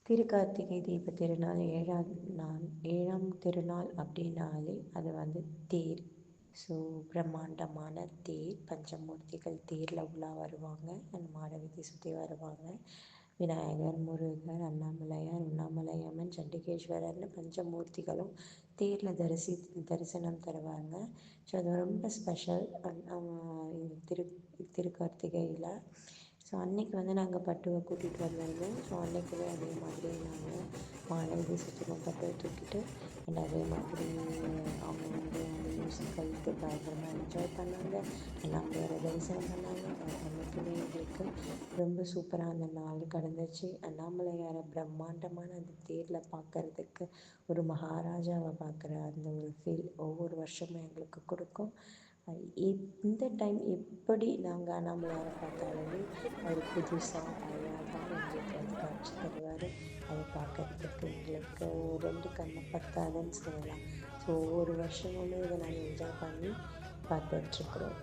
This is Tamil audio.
திருக்கார்த்திகை தீப திருநாள் 7ஆம் திருநாள் அப்படின்னாலே அது தேர். ஸோ பிரம்மாண்டமான தேர், பஞ்சமூர்த்திகள் தேரில் உலா வருவாங்க. அந்த மாடை வீதி சுற்றி வருவாங்க. விநாயகர், முருகர், அண்ணாமலையார், உண்ணாமலையம்மன், சண்டிகேஸ்வரர்னு பஞ்சமூர்த்திகளும் தேரில் தரிசனம் தருவாங்க. ஸோ அது ரொம்ப ஸ்பெஷல் இந்த திருக்கார்த்திகையில். ஸோ அன்றைக்கி நாங்கள் பட்டுவை கூட்டிகிட்டு வந்திருந்தோம். ஸோ அன்றைக்குமே அதே மாதிரி நாங்கள் மாணவியை சுற்றிலும் பட்டுவை தூக்கிட்டு அண்ட் அதே மாதிரி அவங்க அந்த மியூசிக்கலுக்கு பயங்கரமாக என்ஜாய் பண்ணாங்க. அண்ணாமலையாரை தரிசனம் பண்ணாங்க. அன்றைக்குமே எங்களுக்கு ரொம்ப சூப்பராக அந்த நாள் கடந்துச்சு. அண்ணாமலையாரை பிரம்மாண்டமான அந்த தேரில் பார்க்குறதுக்கு ஒரு மகாராஜாவை பார்க்குற அந்த ஒரு ஃபீல் ஒவ்வொரு வருஷமும் எங்களுக்கு கொடுக்கும். இந்த டைம் எப்படி நாங்கள் அண்ணாமலையாரை பார்த்தாலுமே அவர் புதுசாக அழகாக எங்களுக்கு காட்சி தருவார். அதை பார்க்கறதுக்கு எங்களுக்கு 2 கண்ணை பத்தாதுன்னு சொல்லலாம். ஸோ ஒவ்வொரு வருஷமுமே இதை நாங்கள் என்ஜாய் பண்ணி பார்த்துட்ருக்குறோம்.